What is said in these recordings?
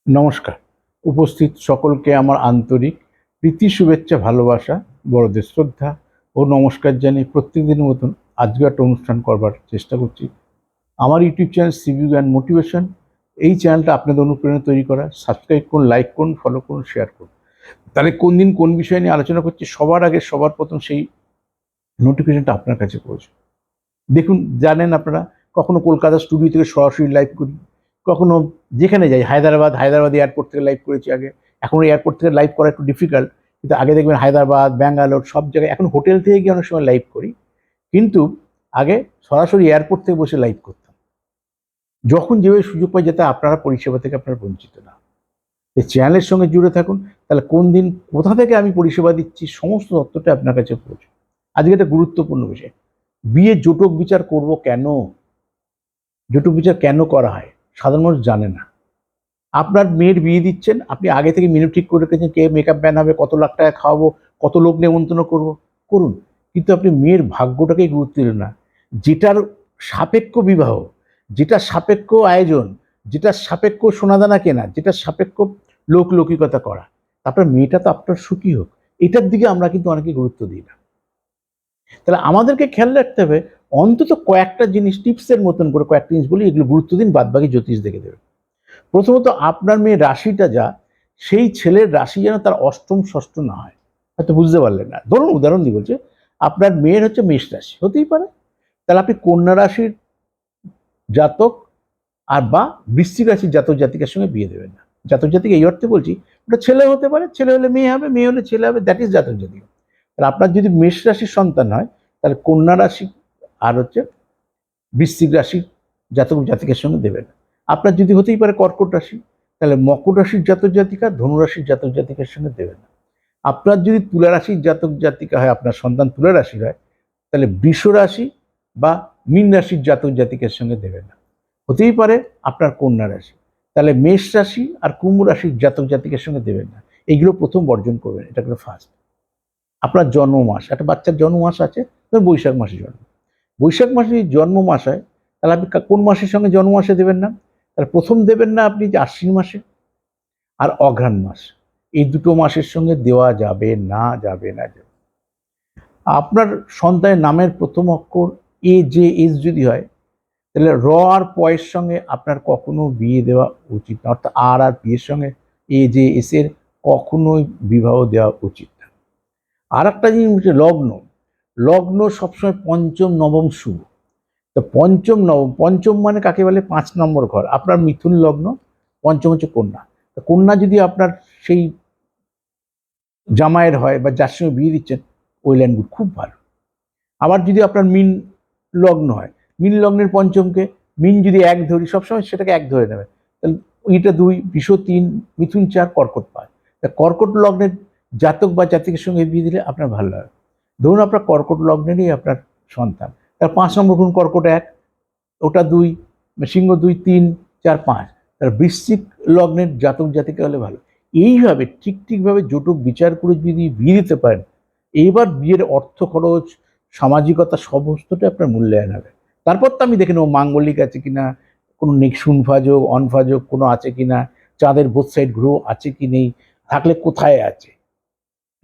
নমস্কার। উপস্থিত সকলকে আমার আন্তরিক প্রীতি, শুভেচ্ছা, ভালোবাসা, বড়দের শ্রদ্ধা ও নমস্কার জানিয়ে প্রত্যেকদিনের মতন আজকে একটা অনুষ্ঠান করবার চেষ্টা করছি। আমার YouTube channel sea view and motivation, এই চ্যানেলটা আপনাদের অনুপ্রেরণা তৈরি করা। সাবস্ক্রাইব করুন, লাইক করুন, ফলো করুন, শেয়ার করুন। তাহলে কোন দিন কোন বিষয় নিয়ে আলোচনা করছি সবার আগে সবার প্রথম সেই নোটিফিকেশনটা আপনার কাছে পৌঁছে। দেখুন, জানেন আপনারা, কখনো কলকাতা স্টুডিও থেকে সরাসরি লাইভ করি, কখনো যেখানে যাই, হায়দ্রাবাদ এয়ারপোর্ট থেকে লাইভ করেছি আগে। এখন এয়ারপোর্ট থেকে লাইভ করা একটু ডিফিকাল্ট, কিন্তু আগে দেখবেন হায়দ্রাবাদ, ব্যাঙ্গালোর সব জায়গায়। এখন হোটেল থেকে গিয়ে অনেক সময় লাইভ করি, কিন্তু আগে সরাসরি এয়ারপোর্ট থেকে বসে লাইভ করতাম। যখন যেভাবে সুযোগ পাই, যাতে আপনারা পরিষেবা থেকে আপনারা বঞ্চিত না। এই চ্যানেলের সঙ্গে জুড়ে থাকুন, তাহলে কোন দিন কোথা থেকে আমি পরিষেবা দিচ্ছি সমস্ত তথ্যটা আপনার কাছে পৌঁছে। আজকে একটা গুরুত্বপূর্ণ বিষয়, বিয়ে জটক বিচার করব কেন? জটক বিচার কেন করা হয় সাধারণ মানুষ জানে না। আপনার মেয়ের বিয়ে দিচ্ছেন, আপনি আগে থেকে মেনু ঠিক করে রেখেছেন, কে মেকআপ ম্যান হবে, কত লাখ টাকা খাওয়াবো, কত লোক নেমন্তন্ন করব, করুন। কিন্তু আপনি মেয়ের ভাগ্যটাকেই গুরুত্ব দিলেন না। যেটার সাপেক্ষ বিবাহ, যেটা সাপেক্ষ আয়োজন, যেটা সাপেক্ষ সোনাদানা কেনা, যেটা সাপেক্ষ লৌকিকতা করা, আপনার মেয়েটা তো আপনার সুখী হোক, এটার দিকে আমরা কিন্তু অনেকে গুরুত্ব দিই না। তাহলে আমাদেরকে খেয়াল রাখতে হবে, অন্তত কয়েকটা জিনিস টিপসের মতন করে কয়েকটা জিনিস বলি, এগুলো গুরুত্ব দিন, বাদবাকি জ্যোতিষ দেখে দেবে। প্রথমত, আপনার মেয়ের রাশিটা যা, সেই ছেলের রাশি যেন তার অষ্টম ষষ্ঠ না হয়। হয়তো বুঝতে পারলেন না। ধরুন, উদাহরণ দিয়ে বলছে, আপনার মেয়ের হচ্ছে মেষ রাশি, হতেই পারে, তাহলে আপনি কন্যা রাশির জাতক আর বা বৃশ্চিক রাশির জাতক জাতিকার সঙ্গে বিয়ে দেবেন না। জাতক জাতিকা এই অর্থে বলছি, ওটা ছেলে হতে পারে, ছেলে হলে মেয়ে হবে, মেয়ে হলে ছেলে হবে, দ্যাট ইজ জাতক জাতিকা। তাহলে আপনার যদি মেষ রাশির সন্তান হয়, তাহলে কন্যা রাশি আর হচ্ছে বৃশ্চিক রাশির জাতক জাতিকার সঙ্গে দেবেন। আপনার যদি হতেই পারে কর্কট রাশি, তাহলে মকর রাশির জাতক জাতিকা, ধনু রাশির জাতক জাতিকার সঙ্গে দেবেন না। আপনার যদি তুলা রাশির জাতক জাতিকা হয়, আপনার সন্তান তুলা রাশির হয়, তাহলে বৃষ রাশি বা মীন রাশির জাতক জাতিকার সঙ্গে দেবেন না। হতেই পারে আপনার কন্যা রাশি, তাহলে মেষ রাশি আর কুম্ভ রাশির জাতক জাতিকার সঙ্গে দেবেন না। এইগুলো প্রথম বর্জন করবেন, এটা হলো ফার্স্ট। আপনার জন্ম মাস, একটা বাচ্চার জন্ম মাস আছে, বৈশাখ মাসে জন্ম, বৈশাখ মাসে যদি জন্ম মাস হয়, তাহলে আপনি কোন মাসের সঙ্গে জন্ম মাসে দেবেন না? তাহলে প্রথম দেবেন না আপনি যে আশ্বিন মাসে আর অঘ্রাণ মাস, এই দুটো মাসের সঙ্গে দেওয়া যাবে না, যাবে না। আপনার সন্তানের নামের প্রথম অক্ষর এ জে এস যদি হয়, তাহলে র আর পয়ের সঙ্গে আপনার কখনো বিয়ে দেওয়া উচিত না, অর্থাৎ আর আর পি এর সঙ্গে এ জে এস এর কখনোই বিবাহ দেওয়া উচিত না। আর একটা জিনিস হচ্ছে লগ্ন। লগ্ন সবসময় পঞ্চম নবম শুভ। তো পঞ্চম নবম, পঞ্চম মানে কাকে বলে? 5 নম্বর ঘর। আপনার মিথুন লগ্ন, পঞ্চম হচ্ছে কন্যা। তো কন্যা যদি আপনার সেই জামাইয়ের হয় বা যার সঙ্গে বিয়ে দিচ্ছেন, ওই লাইন খুব ভালো। আবার যদি আপনার মীন লগ্ন হয়, মীন লগ্নের পঞ্চমকে, মীন যদি 1 ধরি, সবসময় সেটাকে 1 ধরে নেবে, তাহলে ওইটা 2, বৃষ 3, মিথুন 4, কর্কট 5। তা কর্কট লগ্নের জাতক বা জাতিকের সঙ্গে বিয়ে দিলে আপনার ভালো হয়। ধরুন আপনার কর্কট লগ্নেরই আপনার সন্তান, তার 5 নম্বর গুণ কর্কট 1, ওটা 2, সিংহ 2, 3, 4, 5, তার বৃশ্চিক লগ্নের জাতক জাতিকা হলে ভালো। এইভাবে ঠিকভাবে জটক বিচার করে যদি বিয়ে দিতে পারেন, এইবার বিয়ের অর্থ খরচ, সামাজিকতা সমস্তটা আপনার মূল্যায়ন হবে। তারপর তো আমি দেখে নেবো মাঙ্গলিক আছে কিনা, কোনো শুনফাযোগ অনফাযোগ কোনো আছে কিনা, চাঁদের বোথ সাইড গ্রহ আছে কি নেই, থাকলে কোথায় আছে।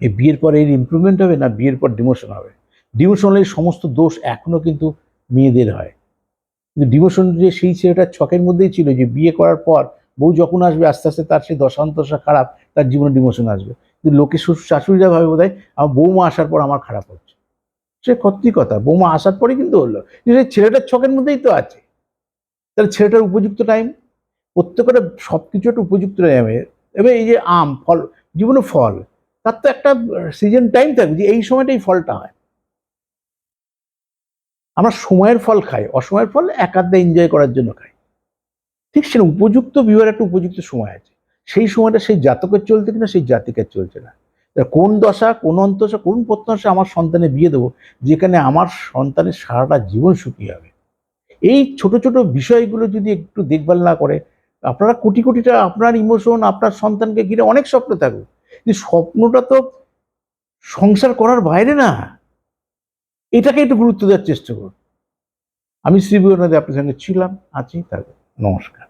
এই বিয়ের পরে এর ইমপ্রুভমেন্ট হবে না বিয়ের পর ডিমোশন হবে? ডিমোশন হলে সমস্ত দোষ এখনো কিন্তু মেয়েদের হয়। কিন্তু ডিমোশন যে সেই ছেলেটার ছকের মধ্যেই ছিল, যে বিয়ে করার পর বউ যখন আসবে আস্তে আস্তে তার সেই দশান্তদশা খারাপ, তার জীবনে ডিমোশন আসবে। কিন্তু লোকে শাশুড়িরা ভাবে বোধহয় আমার বৌমা আসার পর আমার খারাপ হচ্ছে। সে সত্যি কথা, বৌমা আসার পরেই কিন্তু হলো, কিন্তু সেই ছেলেটার ছকের মধ্যেই তো আছে। তাহলে ছেলেটার উপযুক্ত টাইম, প্রত্যেকের সব কিছু একটা উপযুক্ত টাইমে। এবার এই যে আম ফল, জীবনে ফল, তার তো একটা সিজন টাইম থাকবে যে এই সময়টাই ফলটা হয়। আমরা সময়ের ফল খাই, অসময়ের ফল এক আধটা এনজয় করার জন্য খাই। ঠিক সেরকম উপযুক্ত বিবাহের একটা উপযুক্ত সময় আছে। সেই সময়টা সেই জাতকের চলছে কিনা, সেই জাতিকের চলছে না। কোন দশা, কোন অন্তশা, কোন প্রত্যাশা আমার সন্তানের বিয়ে দেবো, যেখানে আমার সন্তানের সারাটা জীবন সুখী হবে। এই ছোট ছোট বিষয়গুলো যদি একটু দেখভাল না করে, আপনারা কোটি কোটিটা আপনার ইমোশন, আপনার সন্তানকে ঘিরে অনেক স্বপ্ন থাকবে, কিন্তু স্বপ্নটা তো সংসার করার বাইরে না। এটাকে একটু গুরুত্ব দেওয়ার চেষ্টা করুন। আমি শ্রী বিবেকানন্দ আপনার সঙ্গে ছিলাম, আছি, থাকবো। নমস্কার।